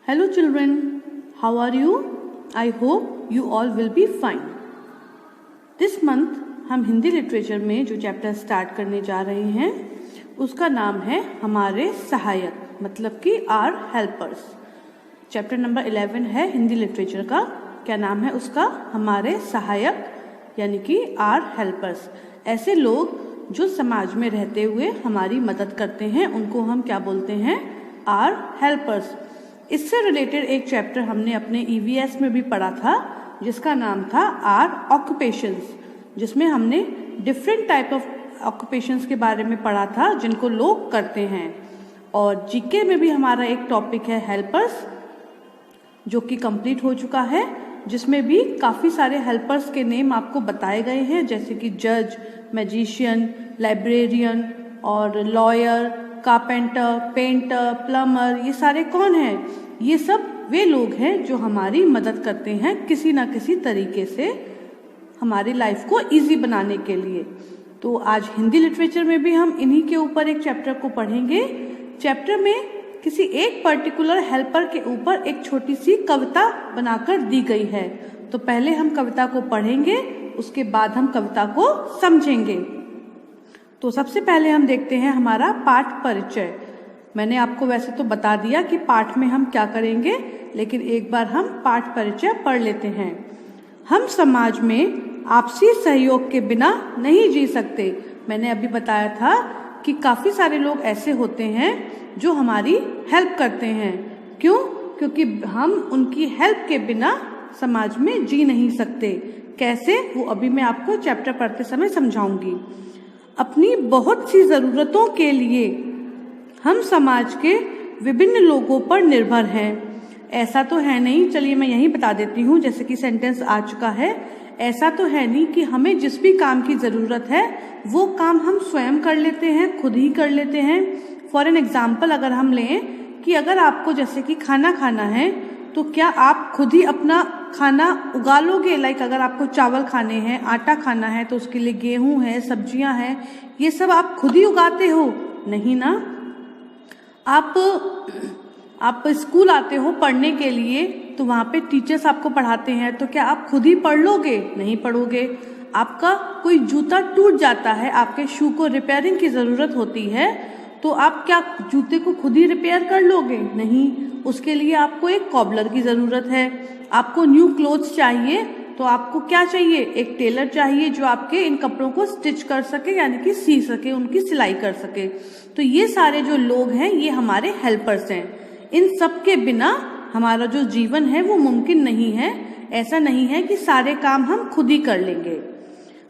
Hello children, how are you? I hope you all will be fine. This month हम Hindi literature में जो chapter start करने जा रहे हैं उसका नाम है हमारे सहायक, मतलब कि आर हेल्पर्स। चैप्टर नंबर 11 है हिंदी लिटरेचर का। क्या नाम है उसका? हमारे सहायक, यानी कि आर हेल्पर्स। ऐसे लोग जो समाज में रहते हुए हमारी मदद करते हैं उनको हम क्या बोलते हैं? Are helpers. इससे रिलेटेड एक चैप्टर हमने अपने ईवीएस में भी पढ़ा था जिसका नाम था आर ऑक्यूपेशंस, जिसमें हमने डिफरेंट टाइप ऑफ ऑक्यूपेशंस के बारे में पढ़ा था जिनको लोग करते हैं। और जीके में भी हमारा एक टॉपिक है हेल्पर्स, जो कि कंप्लीट हो चुका है, जिसमें भी काफ़ी सारे हेल्पर्स के नेम आपको बताए गए हैं, जैसे कि जज, मैजिशियन, लाइब्रेरियन और लॉयर, कारपेंटर, पेंटर, प्लम्बर। ये सारे कौन हैं? ये सब वे लोग हैं जो हमारी मदद करते हैं किसी ना किसी तरीके से हमारी लाइफ को इजी बनाने के लिए। तो आज हिंदी लिटरेचर में भी हम इन्हीं के ऊपर एक चैप्टर को पढ़ेंगे। चैप्टर में किसी एक पर्टिकुलर हेल्पर के ऊपर एक छोटी सी कविता बनाकर दी गई है। तो पहले हम कविता को पढ़ेंगे, उसके बाद हम कविता को समझेंगे। तो सबसे पहले हम देखते हैं हमारा पाठ परिचय। मैंने आपको वैसे तो बता दिया कि पाठ में हम क्या करेंगे, लेकिन एक बार हम पाठ परिचय पढ़ लेते हैं। हम समाज में आपसी सहयोग के बिना नहीं जी सकते। मैंने अभी बताया था कि काफ़ी सारे लोग ऐसे होते हैं जो हमारी हेल्प करते हैं। क्यों? क्योंकि हम उनकी हेल्प के बिना समाज में जी नहीं सकते। कैसे? वो अभी मैं आपको चैप्टर पढ़ते समय समझाऊंगी। अपनी बहुत सी ज़रूरतों के लिए हम समाज के विभिन्न लोगों पर निर्भर हैं। ऐसा तो है नहीं, चलिए मैं यही बता देती हूँ, जैसे कि सेंटेंस आ चुका है। ऐसा तो है नहीं कि हमें जिस भी काम की ज़रूरत है वो काम हम स्वयं कर लेते हैं, खुद ही कर लेते हैं। फॉर एन एग्जाम्पल अगर हम लें कि अगर आपको जैसे कि खाना खाना है तो क्या आप खुद ही अपना खाना उगा लोगे? लाइक अगर आपको चावल खाने हैं, आटा खाना है तो उसके लिए गेहूं है, सब्जियां हैं, ये सब आप खुद ही उगाते हो? नहीं ना। आप स्कूल आते हो पढ़ने के लिए तो वहाँ पे टीचर्स आपको पढ़ाते हैं, तो क्या आप खुद ही पढ़ लोगे? नहीं पढ़ोगे। आपका कोई जूता टूट जाता है, आपके शू को रिपेयरिंग की ज़रूरत होती है, तो आप क्या जूते को खुद ही रिपेयर कर लोगे? नहीं। उसके लिए आपको एक कॉबलर की ज़रूरत है। आपको न्यू क्लोथ्स चाहिए तो आपको क्या चाहिए? एक टेलर चाहिए जो आपके इन कपड़ों को स्टिच कर सके, यानी कि सी सके, उनकी सिलाई कर सके। तो ये सारे जो लोग हैं ये हमारे हेल्पर्स हैं। इन सब के बिना हमारा जो जीवन है वो मुमकिन नहीं है। ऐसा नहीं है कि सारे काम हम खुद ही कर लेंगे।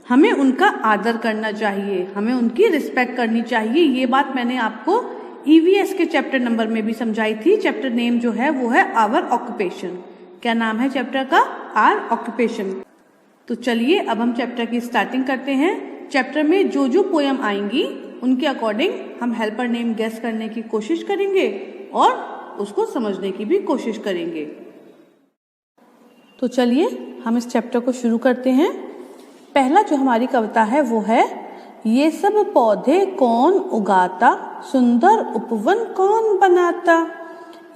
हमें उनका आदर करना चाहिए, हमें उनकी रिस्पेक्ट करनी चाहिए। ये बात मैंने आपको ईवीएस के चैप्टर नंबर में भी समझाई थी। चैप्टर नेम जो है वो है आवर ऑक्यूपेशन। क्या नाम है चैप्टर का? Our occupation. तो चलिए अब हम चैप्टर की स्टार्टिंग करते हैं। चैप्टर में जो जो पोयम आएंगी उनके अकॉर्डिंग हम हेल्पर नेम गेस करने की कोशिश करेंगे और उसको समझने की भी कोशिश करेंगे। तो चलिए हम इस चैप्टर को शुरू करते हैं। पहला जो हमारी कविता है वो है, ये सब पौधे कौन उगाता, सुंदर उपवन कौन बनाता।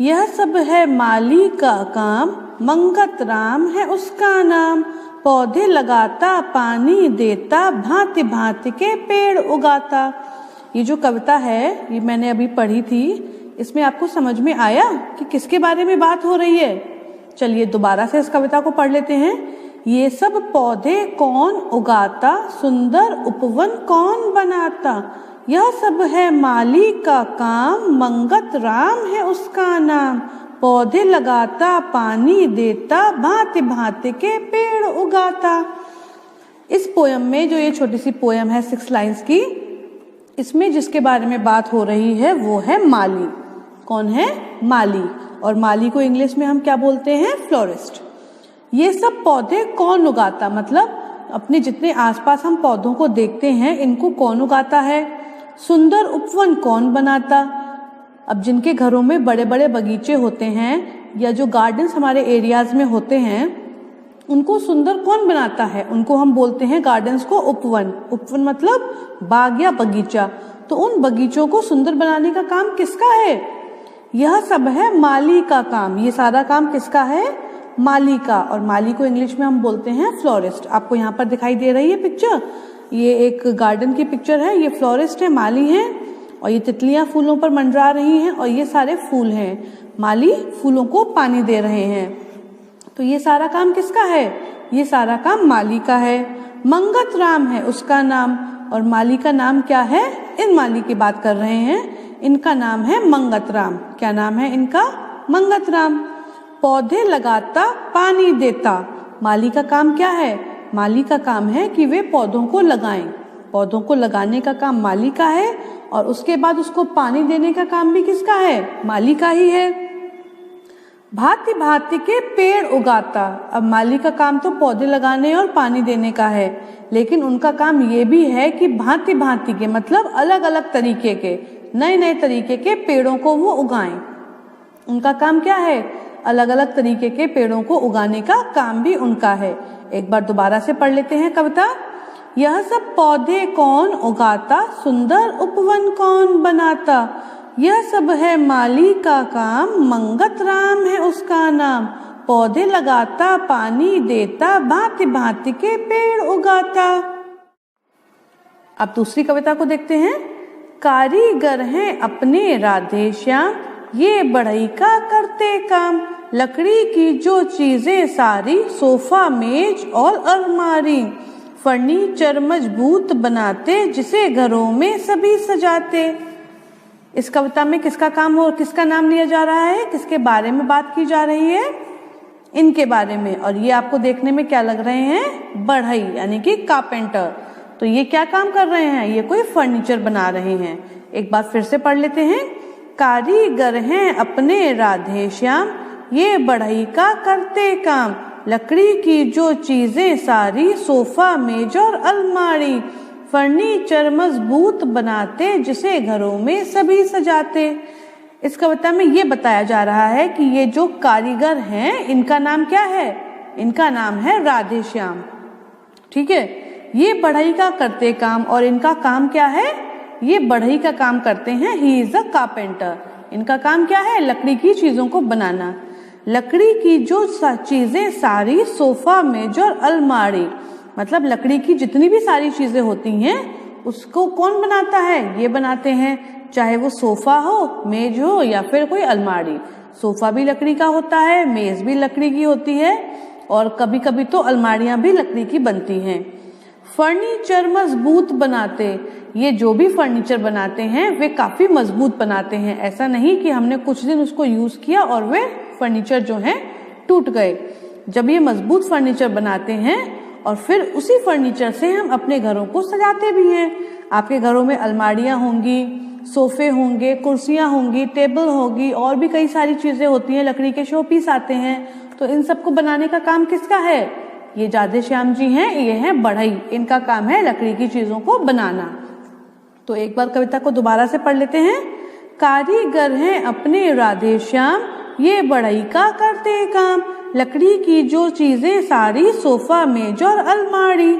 यह सब है माली का काम, मंगत राम है उसका नाम। पौधे लगाता, पानी देता, भांति भांति के पेड़ उगाता। ये जो कविता है ये मैंने अभी पढ़ी थी। इसमें आपको समझ में आया कि किसके बारे में बात हो रही है? चलिए दोबारा से इस कविता को पढ़ लेते हैं। ये सब पौधे कौन उगाता, सुंदर उपवन कौन बनाता। यह सब है माली का काम, मंगत राम है उसका नाम। पौधे लगाता, पानी देता, भांति भांति के पेड़ उगाता। इस पोयम में जो ये छोटी सी पोयम है 6 लाइन्स की, इसमें जिसके बारे में बात हो रही है वो है माली। कौन है? माली। और माली को इंग्लिश में हम क्या बोलते हैं? फ्लोरिस्ट। ये सब पौधे कौन उगाता, मतलब अपने जितने आसपास हम पौधों को देखते हैं इनको कौन उगाता है। सुंदर उपवन कौन बनाता। अब जिनके घरों में बड़े बड़े बगीचे होते हैं या जो गार्डन्स हमारे एरियाज में होते हैं उनको सुंदर कौन बनाता है? उनको हम बोलते हैं गार्डन्स को उपवन। उपवन मतलब बाग या बगीचा। तो उन बगीचों को सुंदर बनाने का काम किसका है? यह सब है माली का काम। ये सारा काम किसका है? माली का। और माली को इंग्लिश में हम बोलते हैं फ्लोरिस्ट। आपको यहाँ पर दिखाई दे रही है पिक्चर, ये एक गार्डन की पिक्चर है। ये फ्लोरिस्ट है, माली है, और ये तितलियां फूलों पर मंडरा रही हैं और ये सारे फूल हैं। माली फूलों को पानी दे रहे हैं। तो ये सारा काम किसका है? ये सारा काम माली का है। मंगत राम है उसका नाम, और माली का नाम क्या है? इन माली की बात कर रहे हैं, इनका नाम है मंगत राम। क्या नाम है इनका? मंगत राम। पौधे लगाता पानी देता। माली का काम क्या है? माली का काम है कि वे पौधों को लगाएं। पौधों को लगाने का काम माली का है, और उसके बाद उसको पानी देने का काम भी किसका है? माली का ही है। भांति भांति के पेड़ उगाता। अब माली का काम तो पौधे लगाने और पानी देने का है, लेकिन उनका काम ये भी है कि भांति भांति के मतलब अलग अलग तरीके के, नए नए तरीके के पेड़ों को वो उगाएं। उनका काम क्या है? अलग अलग तरीके के पेड़ों को उगाने का काम भी उनका है। एक बार दोबारा से पढ़ लेते हैं कविता। यह सब पौधे कौन उगाता, सुंदर उपवन कौन बनाता। यह सब है माली का काम, मंगत राम है उसका नाम। पौधे लगाता पानी देता, भांति भांति के पेड़ उगाता। अब दूसरी कविता को देखते हैं। कारीगर हैं अपने राधे श्याम, ये बढ़ई का करते काम। लकड़ी की जो चीजें सारी, सोफा मेज और अलमारी। फर्नीचर मजबूत बनाते, जिसे घरों में सभी सजाते। इस कविता में किसका काम और किसका नाम लिया जा रहा है? किसके बारे में बात की जा रही है? इनके बारे में। और ये आपको देखने में क्या लग रहे हैं? बढ़ई यानी कि कारपेंटर। तो ये क्या काम कर रहे हैं? ये कोई फर्नीचर बना रहे हैं। एक बार फिर से पढ़ लेते हैं। कारीगर हैं अपने राधे श्याम, ये बढ़ई का करते काम। लकड़ी की जो चीजें सारी, सोफा मेज और अलमारी। फर्नीचर मजबूत बनाते, जिसे घरों में सभी सजाते। इस कविता में ये बताया जा रहा है कि ये जो कारीगर हैं, इनका नाम क्या है? इनका नाम है राधे श्याम। ठीक है, ये बढ़ई का करते काम, और इनका काम क्या है? ये बढ़ई का काम करते हैं। He is a carpenter. इनका काम क्या है? लकड़ी की चीजों को बनाना। लकड़ी की जो चीजें सारी, सोफा मेज और अलमारी, मतलब लकड़ी की जितनी भी सारी चीजें होती हैं उसको कौन बनाता है? ये बनाते हैं। चाहे वो सोफा हो, मेज हो, या फिर कोई अलमारी। सोफा भी लकड़ी का होता है, मेज भी लकड़ी की होती है, और कभी कभी तो अलमारियां भी लकड़ी की बनती हैं। फर्नीचर मजबूत बनाते। ये जो भी फर्नीचर बनाते हैं वे काफी मजबूत बनाते हैं। ऐसा नहीं कि हमने कुछ दिन उसको यूज किया और वे फर्नीचर जो है टूट गए। जब ये मजबूत फर्नीचर बनाते हैं और फिर उसी फर्नीचर से हम अपने घरों को सजाते भी हैं। आपके घरों में अलमारियां होंगी, सोफे होंगे, कुर्सियां होंगी, टेबल होगी, और भी कई सारी चीजें होती हैं। लकड़ी के शो पीस आते हैं। तो इन सबको बनाने का काम किसका है? ये राधे श्याम जी हैं, ये हैं बढ़ई। इनका काम है लकड़ी की चीजों को बनाना। तो एक बार कविता को दोबारा से पढ़ लेते हैं। कारीगर हैं अपने राधे श्याम, ये बढ़ई का करते काम। लकड़ी की जो चीजें सारी, सोफा मेज और अलमारी।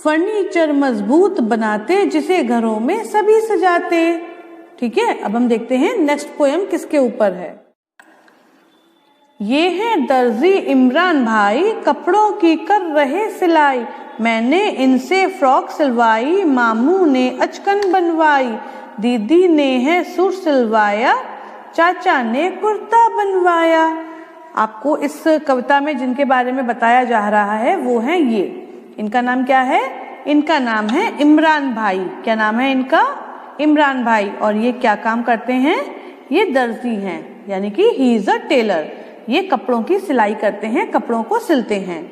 फर्नीचर मजबूत बनाते, जिसे घरों में सभी सजाते। ठीक है, अब हम देखते हैं नेक्स्ट पोएम किसके ऊपर है। ये है दर्जी इमरान भाई, कपड़ों की कर रहे सिलाई। मैंने इनसे फ्रॉक सिलवाई, मामू ने अचकन बनवाई। दीदी ने है सूट सिलवाया, चाचा ने कुर्ता बनवाया। आपको इस कविता में जिनके बारे में बताया जा रहा है वो है ये। इनका नाम क्या है? इनका नाम है इमरान भाई। क्या नाम है इनका? इमरान भाई। और ये क्या काम करते हैं? ये दर्जी हैं, यानी कि ही इज अ टेलर। ये कपड़ों की सिलाई करते हैं, कपड़ों को सिलते हैं।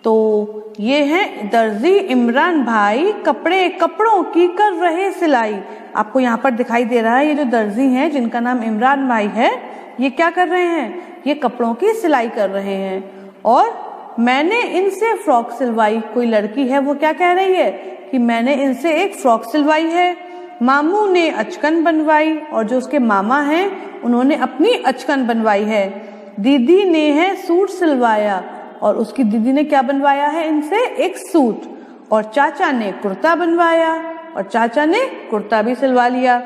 तो ये है दर्जी इमरान भाई, कपड़ों की कर रहे सिलाई। आपको यहाँ पर दिखाई दे रहा है ये जो दर्जी हैं जिनका नाम इमरान भाई है, ये क्या कर रहे हैं? ये कपड़ों की सिलाई कर रहे हैं। और मैंने इनसे फ्रॉक सिलवाई, कोई लड़की है वो क्या कह रही है कि मैंने इनसे एक फ्रॉक सिलवाई है। मामू ने अचकन बनवाई, और जो उसके मामा हैं उन्होंने अपनी अचकन बनवाई है। दीदी ने है सूट सिलवाया, और उसकी दीदी ने क्या बनवाया है इनसे? एक सूट। और चाचा ने कुर्ता बनवाया, और चाचा ने कुर्ता भी सिलवा लिया।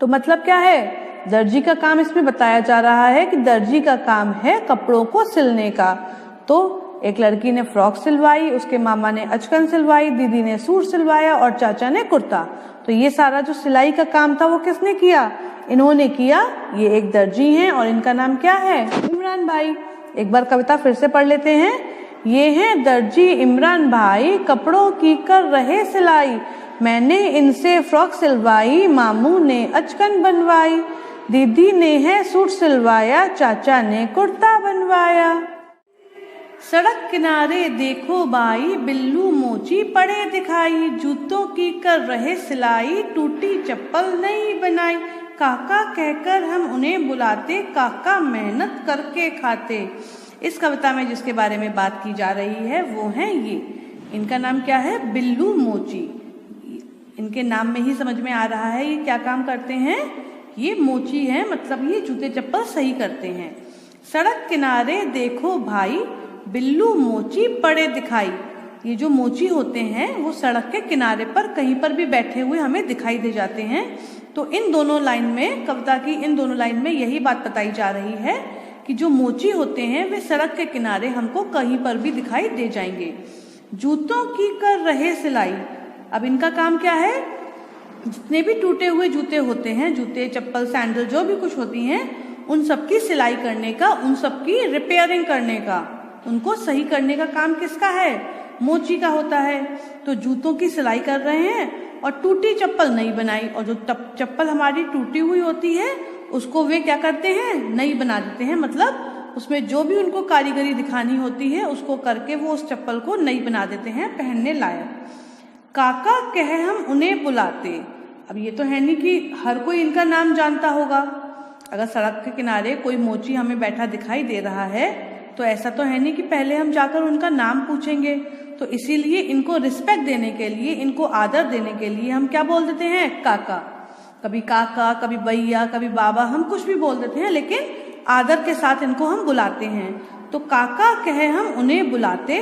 तो मतलब क्या है दर्जी का काम इसमें बताया जा रहा है कि दर्जी का काम है कपड़ों को सिलने का। तो एक लड़की ने फ्रॉक सिलवाई, उसके मामा ने अचकन सिलवाई, दीदी ने सूट सिलवाया और चाचा ने कुर्ता। तो ये सारा जो सिलाई का काम था वो किसने किया? इन्होंने किया। ये एक दर्जी हैं और इनका नाम क्या है? इमरान भाई। एक बार कविता फिर से पढ़ लेते हैं। ये हैं दर्जी इमरान भाई, कपड़ों की कर रहे सिलाई, मैंने इनसे फ्रॉक सिलवाई, मामू ने अचकन बनवाई, दीदी ने है सूट सिलवाया, चाचा ने कुर्ता बनवाया। सड़क किनारे देखो बाई, बिल्लू मोची पड़े दिखाई, जूतों की कर रहे सिलाई, टूटी चप्पल नहीं बनाई, काका कहकर हम उन्हें बुलाते, काका मेहनत करके खाते। इस कविता में जिसके बारे में बात की जा रही है वो है ये, इनका नाम क्या है? बिल्लू मोची। इनके नाम में ही समझ में आ रहा है ये क्या काम करते हैं। ये मोची है, मतलब ये जूते चप्पल सही करते हैं। सड़क किनारे देखो भाई, बिल्लू मोची पड़े दिखाई। ये जो मोची होते हैं वो सड़क के किनारे पर कहीं पर भी बैठे हुए हमें दिखाई दे जाते हैं। तो इन दोनों लाइन में, कविता की इन दोनों लाइन में यही बात बताई जा रही है कि जो मोची होते हैं वे सड़क के किनारे हमको कहीं पर भी दिखाई दे जाएंगे। जूतों की कर रहे सिलाई। अब इनका काम क्या है? जितने भी टूटे हुए जूते होते हैं, जूते चप्पल सैंडल जो भी कुछ होती हैं, उन सबकी सिलाई करने का, उन सबकी रिपेयरिंग करने का, उनको सही करने का काम किसका है? मोची का होता है। तो जूतों की सिलाई कर रहे हैं और टूटी चप्पल नई बनाई, और जो चप्पल हमारी टूटी हुई होती है उसको वे क्या करते हैं? नई बना देते हैं। मतलब उसमें जो भी उनको कारीगरी दिखानी होती है उसको करके वो उस चप्पल को नई बना देते हैं, पहनने लायक। काका कहे हम उन्हें बुलाते। अब ये तो है नहीं कि हर कोई इनका नाम जानता होगा। अगर सड़क के किनारे कोई मोची हमें बैठा दिखाई दे रहा है तो ऐसा तो है नहीं कि पहले हम जाकर उनका नाम पूछेंगे। तो इसीलिए इनको रिस्पेक्ट देने के लिए, इनको आदर देने के लिए हम क्या बोल देते हैं? काका। कभी काका, कभी भैया, कभी बाबा, हम कुछ भी बोल देते हैं, लेकिन आदर के साथ इनको हम बुलाते हैं। तो काका कहे हम उन्हें बुलाते,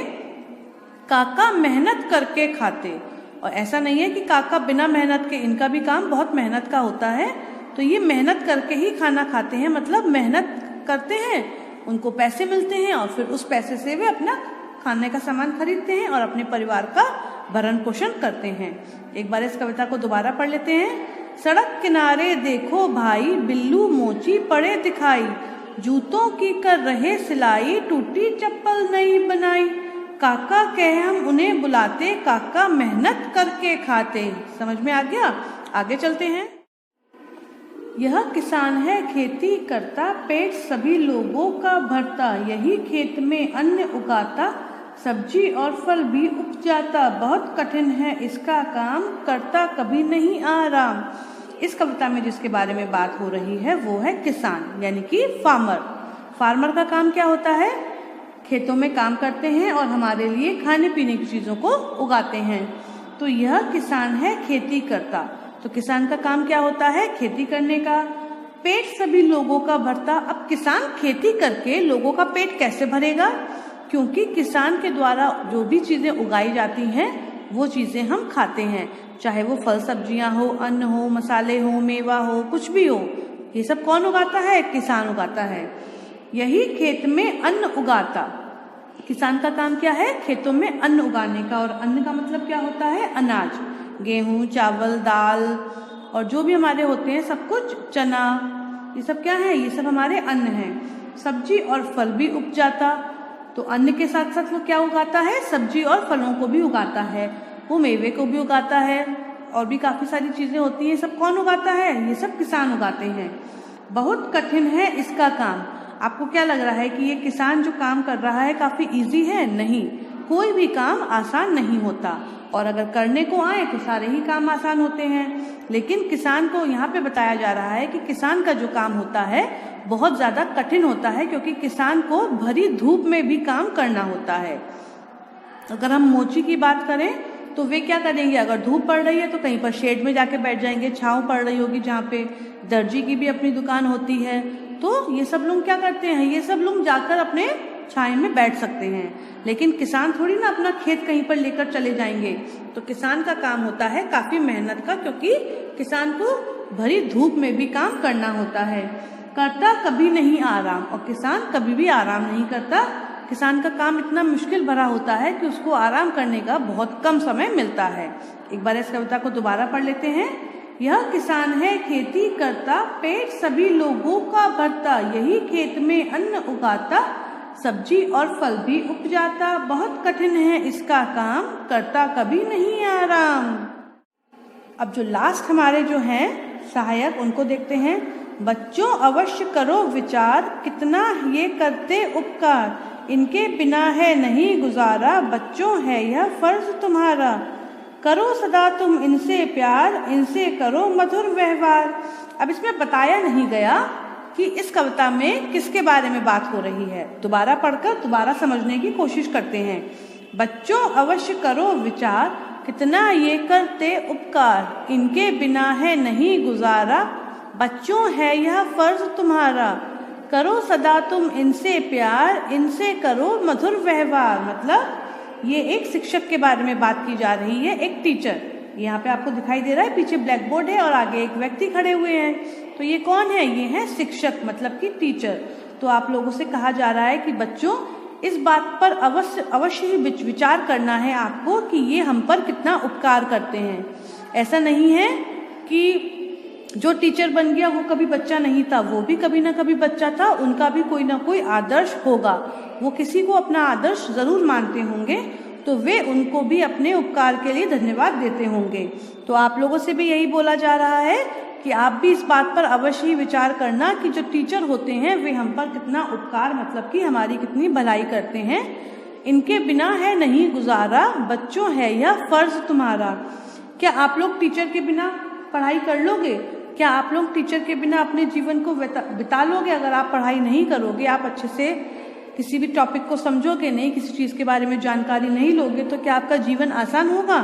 काका मेहनत करके खाते। और ऐसा नहीं है कि काका बिना मेहनत के, इनका भी काम बहुत मेहनत का होता है। तो ये मेहनत करके ही खाना खाते हैं, मतलब मेहनत करते हैं, उनको पैसे मिलते हैं और फिर उस पैसे से वे अपना खाने का सामान खरीदते हैं और अपने परिवार का भरण पोषण करते हैं। एक बार इस कविता को दोबारा पढ़ लेते हैं। सड़क किनारे देखो भाई, बिल्लू मोची पड़े दिखाई, जूतों की कर रहे सिलाई, टूटी चप्पल नई बनाई, काका कहे हम उन्हें बुलाते, काका मेहनत करके खाते। समझ में आ गया? आगे चलते हैं। यह किसान है खेती करता, पेट सभी लोगों का भरता, यही खेत में अन्न उगाता, सब्जी और फल भी उपजाता, बहुत कठिन है इसका काम, करता कभी नहीं आराम। इस कविता में जिसके बारे में बात हो रही है वो है किसान, यानी कि फार्मर। फार्मर का काम क्या होता है? खेतों में काम करते हैं और हमारे लिए खाने पीने की चीज़ों को उगाते हैं। तो यह किसान है खेती करता। तो किसान का काम क्या होता है? खेती करने का। पेट सभी लोगों का भरता। अब किसान खेती करके लोगों का पेट कैसे भरेगा? क्योंकि किसान के द्वारा जो भी चीज़ें उगाई जाती हैं वो चीज़ें हम खाते हैं, चाहे वो फल सब्जियां हो, अन्न हो, मसाले हो, मेवा हो, कुछ भी हो, ये सब कौन उगाता है? किसान उगाता है। यही खेत में अन्न उगाता। किसान का काम क्या है? खेतों में अन्न उगाने का। और अन्न का मतलब क्या होता है? अनाज, गेहूं, चावल, दाल और जो भी हमारे होते हैं सब कुछ, चना, ये सब क्या है? ये सब हमारे अन्न हैं। सब्जी और फल भी उपजाता। तो अन्न के साथ साथ वो क्या उगाता है? सब्जी और फलों को भी उगाता है, वो मेवे को भी उगाता है, और भी काफी सारी चीजें होती हैं। सब कौन उगाता है? ये सब किसान उगाते हैं। बहुत कठिन है इसका काम। आपको क्या लग रहा है कि ये किसान जो काम कर रहा है काफी इजी है? नहीं, कोई भी काम आसान नहीं होता, और अगर करने को आए तो सारे ही काम आसान होते हैं। लेकिन किसान को यहाँ पे बताया जा रहा है कि किसान का जो काम होता है बहुत ज्यादा कठिन होता है, क्योंकि किसान को भरी धूप में भी काम करना होता है। अगर हम मोची की बात करें तो वे क्या करेंगे? अगर धूप पड़ रही है तो कहीं पर शेड में जाके बैठ जाएंगे, छांव पड़ रही होगी जहाँ पे। दर्जी की भी अपनी दुकान होती है, तो ये सब लोग क्या करते हैं? ये सब लोग जाकर अपने छाए में बैठ सकते हैं। लेकिन किसान थोड़ी ना अपना खेत कहीं पर लेकर चले जाएंगे। तो किसान का काम होता है काफी मेहनत का, क्योंकि किसान को भरी धूप में भी काम करना होता है। करता कभी नहीं आराम, और किसान कभी भी आराम नहीं करता। किसान का काम इतना मुश्किल भरा होता है कि उसको आराम करने का बहुत कम समय मिलता है। एक बार इस कविता को दोबारा पढ़ लेते हैं। यह किसान है खेती करता, पेट सभी लोगों का भरता, यही खेत में अन्न उगाता, सब्जी और फल भी उपजाता, बहुत कठिन है इसका काम, करता कभी नहीं आराम। अब जो लास्ट हमारे जो हैं सहायक, उनको देखते हैं। बच्चों अवश्य करो विचार, कितना ये करते उपकार, इनके बिना है नहीं गुजारा, बच्चों है यह फर्ज तुम्हारा, करो सदा तुम इनसे प्यार, इनसे करो मधुर व्यवहार। अब इसमें बताया नहीं गया कि इस कविता में किसके बारे में बात हो रही है। दोबारा पढ़कर दोबारा समझने की कोशिश करते हैं। बच्चों अवश्य करो विचार, कितना ये करते उपकार, इनके बिना है नहीं गुजारा, बच्चों है यह फर्ज तुम्हारा, करो सदा तुम इनसे प्यार, इनसे करो मधुर व्यवहार। मतलब ये एक शिक्षक के बारे में बात की जा रही है, एक टीचर। यहाँ पे आपको दिखाई दे रहा है, पीछे ब्लैक बोर्ड है और आगे एक व्यक्ति खड़े हुए हैं। तो ये कौन है? ये है शिक्षक, मतलब कि टीचर। तो आप लोगों से कहा जा रहा है कि बच्चों इस बात पर अवश्य ही विचार करना है आपको कि ये हम पर कितना उपकार करते हैं। ऐसा नहीं है कि जो टीचर बन गया वो कभी बच्चा नहीं था, वो भी कभी ना कभी बच्चा था, उनका भी कोई ना कोई आदर्श होगा, वो किसी को अपना आदर्श जरूर मानते होंगे, तो वे उनको भी अपने उपकार के लिए धन्यवाद देते होंगे। तो आप लोगों से भी यही बोला जा रहा है कि आप भी इस बात पर अवश्य ही विचार करना कि जो टीचर होते हैं वे हम पर कितना उपकार, मतलब कि हमारी कितनी भलाई करते हैं। इनके बिना है नहीं गुजारा, बच्चों है यह फर्ज तुम्हारा। क्या आप लोग टीचर के बिना पढ़ाई कर लोगे? क्या आप लोग टीचर के बिना अपने जीवन को बिता लोगे? अगर आप पढ़ाई नहीं करोगे, आप अच्छे से किसी भी टॉपिक को समझोगे नहीं, किसी चीज़ के बारे में जानकारी नहीं लोगे, तो क्या आपका जीवन आसान होगा?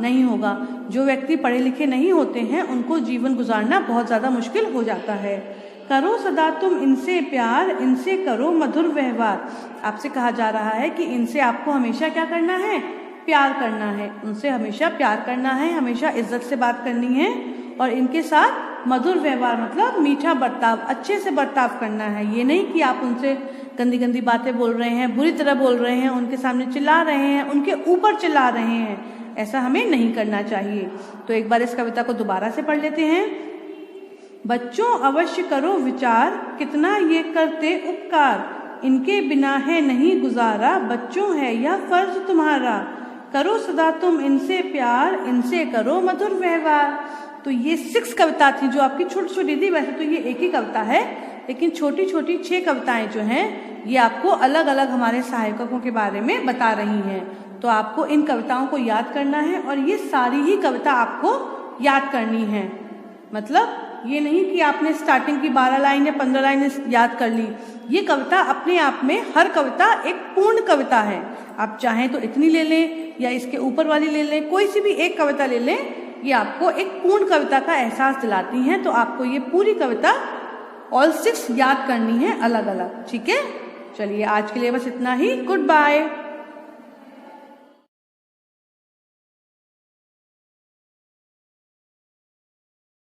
नहीं होगा। जो व्यक्ति पढ़े लिखे नहीं होते हैं उनको जीवन गुजारना बहुत ज़्यादा मुश्किल हो जाता है। करो सदा तुम इनसे प्यार, इनसे करो मधुर व्यवहार। आपसे कहा जा रहा है कि इनसे आपको हमेशा क्या करना है? प्यार करना है। उनसे हमेशा प्यार करना है, हमेशा इज्जत से बात करनी है और इनके साथ मधुर व्यवहार मतलब मीठा बर्ताव, अच्छे से बर्ताव करना है। ये नहीं कि आप उनसे गंदी गंदी बातें बोल रहे हैं, बुरी तरह बोल रहे हैं, उनके सामने चिल्ला रहे हैं, उनके ऊपर चिल्ला रहे हैं, ऐसा हमें नहीं करना चाहिए। तो एक बार इस कविता को दोबारा से पढ़ लेते हैं। बच्चों अवश्य करो विचार, कितना ये करते उपकार, इनके बिना है नहीं गुजारा, बच्चों है यह फर्ज तुम्हारा, करो सदा तुम इनसे प्यार, इनसे करो मधुर व्यवहार। तो ये 6 कविता थी जो आपकी छोटी छोटी थी। वैसे तो ये एक ही कविता है, लेकिन छोटी छोटी 6 कविताएं जो हैं ये आपको अलग अलग हमारे सहायकों के बारे में बता रही हैं। तो आपको इन कविताओं को याद करना है और ये सारी ही कविता आपको याद करनी है। मतलब ये नहीं कि आपने स्टार्टिंग की 12 लाइन या 15 लाइन याद कर ली। ये कविता अपने आप में, हर कविता एक पूर्ण कविता है। आप चाहें तो इतनी ले लें या इसके ऊपर वाली ले लें, कोई सी भी एक कविता ले लें, ये आपको एक पूर्ण कविता का एहसास दिलाती हैं। तो आपको ये पूरी कविता ऑल 6 याद करनी है अलग अलग। ठीक है, चलिए आज के लिए बस इतना ही। Good bye.